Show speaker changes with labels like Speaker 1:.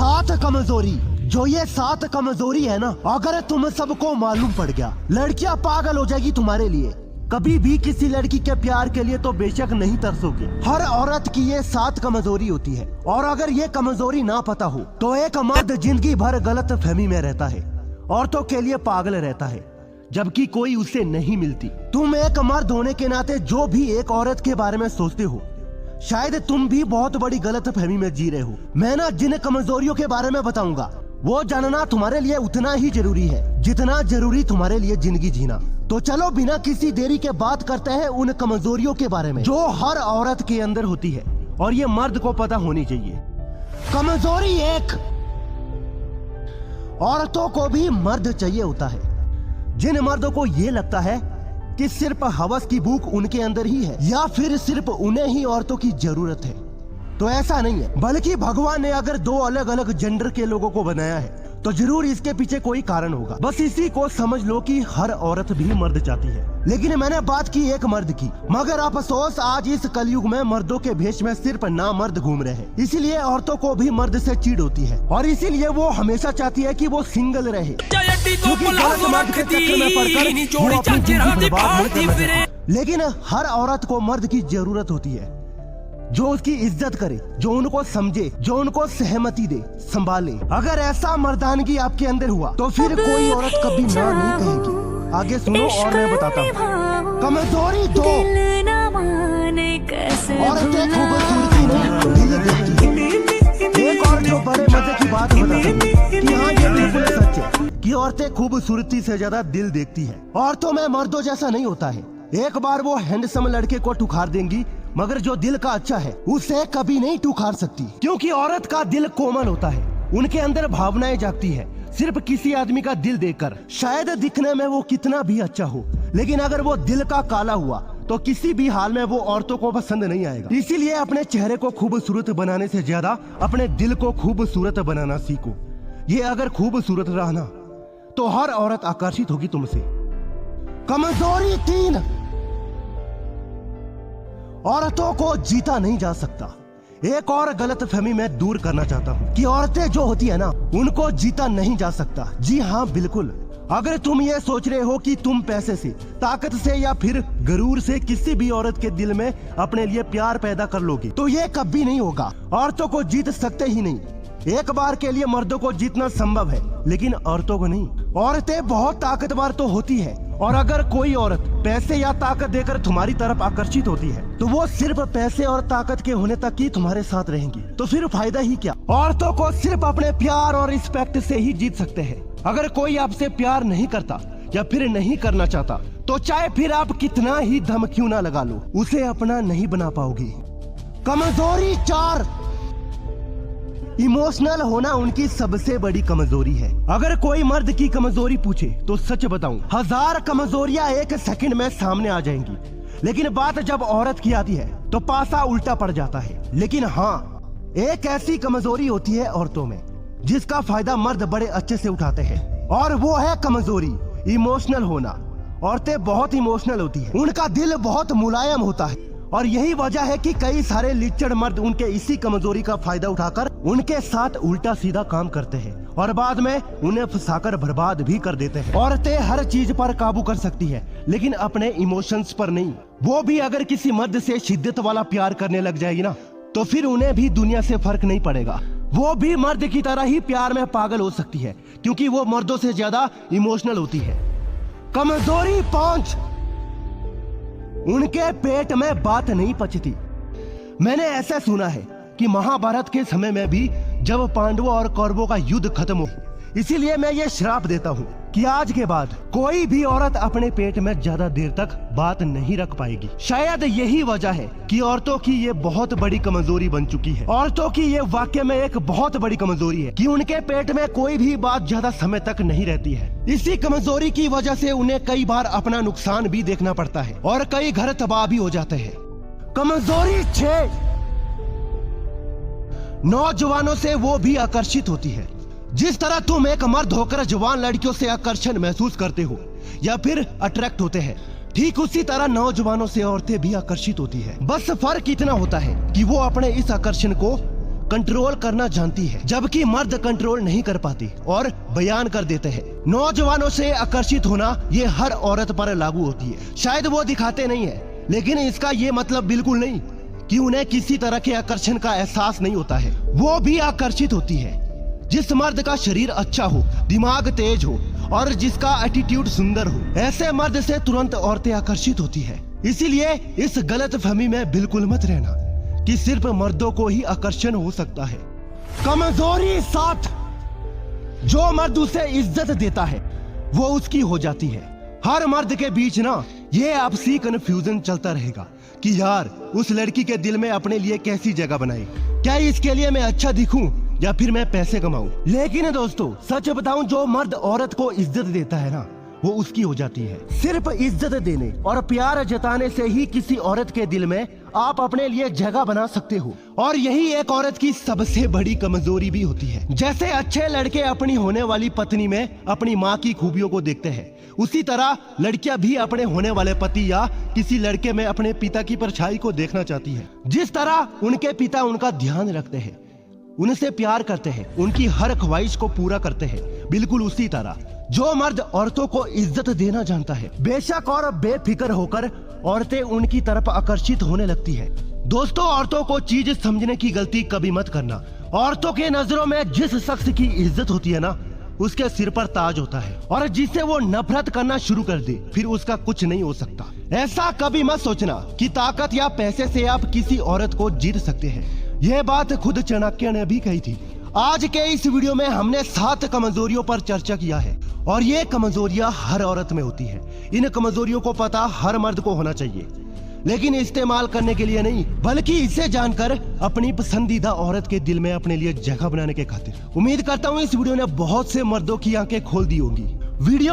Speaker 1: सात कमजोरी, जो ये सात कमजोरी है ना, अगर तुम सबको मालूम पड़ गया, लड़कियां पागल हो जाएगी तुम्हारे लिए। कभी भी किसी लड़की के प्यार के लिए तो बेशक नहीं तरसोगे। हर औरत की ये सात कमजोरी होती है, और अगर ये कमजोरी ना पता हो तो एक मर्द जिंदगी भर गलत फहमी में रहता है, औरतों के लिए पागल रहता है, जबकि कोई उसे नहीं मिलती। तुम एक मर्द होने के नाते जो भी एक औरत के बारे में सोचते हो, शायद तुम भी बहुत बड़ी गलत फहमी में जी रहे हो। मैं ना जिन कमजोरियों के बारे में बताऊंगा, वो जानना तुम्हारे लिए उतना ही जरूरी है जितना जरूरी तुम्हारे लिए जिंदगी जीना। तो चलो बिना किसी देरी के बात करते हैं उन कमजोरियों के बारे में जो हर औरत के अंदर होती है, और ये मर्द को पता होनी चाहिए। कमजोरी एक, औरतों को भी मर्द चाहिए होता है। जिन मर्दों को ये लगता है कि सिर्फ हवस की भूख उनके अंदर ही है, या फिर सिर्फ उन्हें ही औरतों की जरूरत है, तो ऐसा नहीं है। बल्कि भगवान ने अगर दो अलग अलग जेंडर के लोगों को बनाया है तो जरूर इसके पीछे कोई कारण होगा। बस इसी को समझ लो कि हर औरत भी मर्द चाहती है। लेकिन मैंने बात की एक मर्द की, मगर अफसोस आज इस कलयुग में मर्दों के भेष में सिर्फ ना मर्द घूम रहे हैं। इसीलिए औरतों को भी मर्द से चिढ़ होती है, और इसीलिए वो हमेशा चाहती है कि वो सिंगल रहे, क्योंकि गलत मर्द के चक्कर में पड़कर वो अपनी जिंदगी बर्बाद नहीं करना चाहती। लेकिन हर औरत को मर्द की जरूरत होती है जो उसकी इज्जत करे, जो उनको समझे, जो उनको सहमति दे, संभाले। अगर ऐसा मर्दानगी आपके अंदर हुआ तो फिर कोई औरत कभी ना नहीं कहेगी। आगे सुनो और मैं बताता हूँ। कमजोरी दो, औरतें खूबसूरती नहीं दिल देखती है। एक और जो बड़े मजे की बात बताता हूँ कि हाँ ये बिल्कुल सच है कि औरतें खूबसूरती से ज्यादा दिल देखती है। औरतों में मर्दों जैसा नहीं होता है। एक बार वो हैंडसम लड़के को ठुकार देंगी, मगर जो दिल का अच्छा है उसे कभी नहीं ठुकार सकती, क्योंकि औरत का दिल कोमल होता है, उनके अंदर भावनाएं जागती है सिर्फ किसी आदमी का दिल देखकर। शायद दिखने में वो कितना भी अच्छा हो, लेकिन अगर वो दिल का काला हुआ तो किसी भी हाल में वो औरतों को पसंद नहीं आएगा। इसीलिए अपने चेहरे को खूबसूरत बनाने से ज्यादा अपने दिल को खूबसूरत बनाना सीखो। ये अगर खूबसूरत रहा ना तो हर औरत आकर्षित होगी तुमसे। कमजोरी तीन, औरतों को जीता नहीं जा सकता। एक और गलत फहमी मैं दूर करना चाहता हूँ कि औरतें जो होती है ना, उनको जीता नहीं जा सकता। जी हाँ बिल्कुल। अगर तुम ये सोच रहे हो कि तुम पैसे से, ताकत से या फिर गरूर से किसी भी औरत के दिल में अपने लिए प्यार पैदा कर लोगे, तो ये कभी नहीं होगा। औरतों को जीत सकते ही नहीं। एक बार के लिए मर्दों को जीतना संभव है, लेकिन औरतों को नहीं। औरतें बहुत ताकतवर तो होती है, और अगर कोई औरत पैसे या ताकत देकर तुम्हारी तरफ आकर्षित होती है तो वो सिर्फ पैसे और ताकत के होने तक ही तुम्हारे साथ रहेंगी। तो फिर फायदा ही क्या। औरतों को सिर्फ अपने प्यार और रिस्पेक्ट से ही जीत सकते हैं। अगर कोई आपसे प्यार नहीं करता या फिर नहीं करना चाहता, तो चाहे फिर आप कितना ही दम क्यों ना लगा लो, उसे अपना नहीं बना पाओगी। कमजोरी चार, इमोशनल होना उनकी सबसे बड़ी कमजोरी है। अगर कोई मर्द की कमजोरी पूछे तो सच बताऊं, 1000 कमजोरियां एक सेकंड में सामने आ जाएंगी, लेकिन बात जब औरत की आती है तो पासा उल्टा पड़ जाता है। लेकिन हाँ, एक ऐसी कमजोरी होती है औरतों में जिसका फायदा मर्द बड़े अच्छे से उठाते हैं, और वो है कमजोरी इमोशनल होना। औरतें बहुत इमोशनल होती है, उनका दिल बहुत मुलायम होता है, और यही वजह है कि कई सारे लिचड़ मर्द उनके इसी कमजोरी का फायदा उठाकर उनके साथ उल्टा सीधा काम करते हैं, और बाद में उन्हें फंसाकर बर्बाद भी कर देते हैं। औरतें हर चीज पर काबू कर सकती है, लेकिन अपने इमोशंस पर नहीं। वो भी अगर किसी मर्द से शिद्दत वाला प्यार करने लग जाएगी ना, तो फिर उन्हें भी दुनिया से फर्क नहीं पड़ेगा। वो भी मर्द की तरह ही प्यार में पागल हो सकती है, क्योंकि वो मर्दों से ज्यादा इमोशनल होती है। कमजोरी 5, उनके पेट में बात नहीं पचती। मैंने ऐसा सुना है कि महाभारत के समय में भी जब पांडवों और कौरवों का युद्ध खत्म हो, इसीलिए मैं ये श्राप देता हूँ कि आज के बाद कोई भी औरत अपने पेट में ज्यादा देर तक बात नहीं रख पाएगी। शायद यही वजह है कि औरतों की ये बहुत बड़ी कमजोरी बन चुकी है। औरतों की ये वाकई में एक बहुत बड़ी कमजोरी है कि उनके पेट में कोई भी बात ज्यादा समय तक नहीं रहती है। इसी कमजोरी की वजह से उन्हें कई बार अपना नुकसान भी देखना पड़ता है, और कई घर तबाह भी हो जाते हैं। कमजोरी 6, नौजवानों से वो भी आकर्षित होती है। जिस तरह तुम एक मर्द होकर जवान लड़कियों से आकर्षण महसूस करते हो या फिर अट्रैक्ट होते हैं, ठीक उसी तरह नौजवानों से औरतें भी आकर्षित होती है। बस फर्क इतना होता है कि वो अपने इस आकर्षण को कंट्रोल करना जानती है, जबकि मर्द कंट्रोल नहीं कर पाती और बयान कर देते हैं। नौजवानों से आकर्षित होना ये हर औरत पर लागू होती है। शायद वो दिखाते नहीं है, लेकिन इसका ये मतलब बिल्कुल नहीं कि उन्हें किसी तरह के आकर्षण का एहसास नहीं होता है। वो भी आकर्षित होती है। जिस मर्द का शरीर अच्छा हो, दिमाग तेज हो और जिसका एटीट्यूड सुंदर हो, ऐसे मर्द से तुरंत औरतें आकर्षित होती है। इसीलिए इस गलत फहमी में बिल्कुल मत रहना कि सिर्फ मर्दों को ही आकर्षण हो सकता है। कमजोरी 7, जो मर्द उसे इज्जत देता है वो उसकी हो जाती है। हर मर्द के बीच ना ये आपसी कंफ्यूजन चलता रहेगा कि यार उस लड़की के दिल में अपने लिए कैसी जगह बनाए, क्या इसके लिए मैं अच्छा दिखूं या फिर मैं पैसे कमाऊं। लेकिन दोस्तों सच बताऊं, जो मर्द औरत को इज्जत देता है ना वो उसकी हो जाती है। सिर्फ इज्जत देने और प्यार जताने से ही किसी औरत के दिल में आप अपने लिए जगह बना सकते हो, और यही एक औरत की सबसे बड़ी कमजोरी भी होती है। जैसे अच्छे लड़के अपनी होने वाली पत्नी में अपनी माँ की खूबियों को देखते हैं, उसी तरह लड़कियां भी अपने होने वाले पति या किसी लड़के में अपने पिता की परछाई को देखना चाहती है। जिस तरह उनके पिता उनका ध्यान रखते हैं, उनसे प्यार करते हैं, उनकी हर ख्वाहिश को पूरा करते हैं, बिल्कुल उसी तरह जो मर्द औरतों को इज्जत देना जानता है, बेशक और बेफिक्र होकर औरतें उनकी तरफ आकर्षित होने लगती है। दोस्तों, औरतों को चीज समझने की गलती कभी मत करना। औरतों के नजरों में जिस शख्स की इज्जत होती है ना, उसके सिर पर ताज होता है, और जिससे वो नफरत करना शुरू कर दे फिर उसका कुछ नहीं हो सकता। ऐसा कभी मत सोचना कि ताकत या पैसे से आप किसी औरत को जीत सकते हैं। यह बात खुद चाणक्य ने भी कही थी। आज के इस वीडियो में हमने 7 कमजोरियों पर चर्चा किया है, और ये कमजोरियां हर औरत में होती है। इन कमजोरियों को पता हर मर्द को होना चाहिए, लेकिन इस्तेमाल करने के लिए नहीं, बल्कि इसे जानकर अपनी पसंदीदा औरत के दिल में अपने लिए जगह बनाने के खातिर। उम्मीद करता हूँ इस वीडियो ने बहुत से मर्दों की आंखें खोल दी होंगी। वीडियो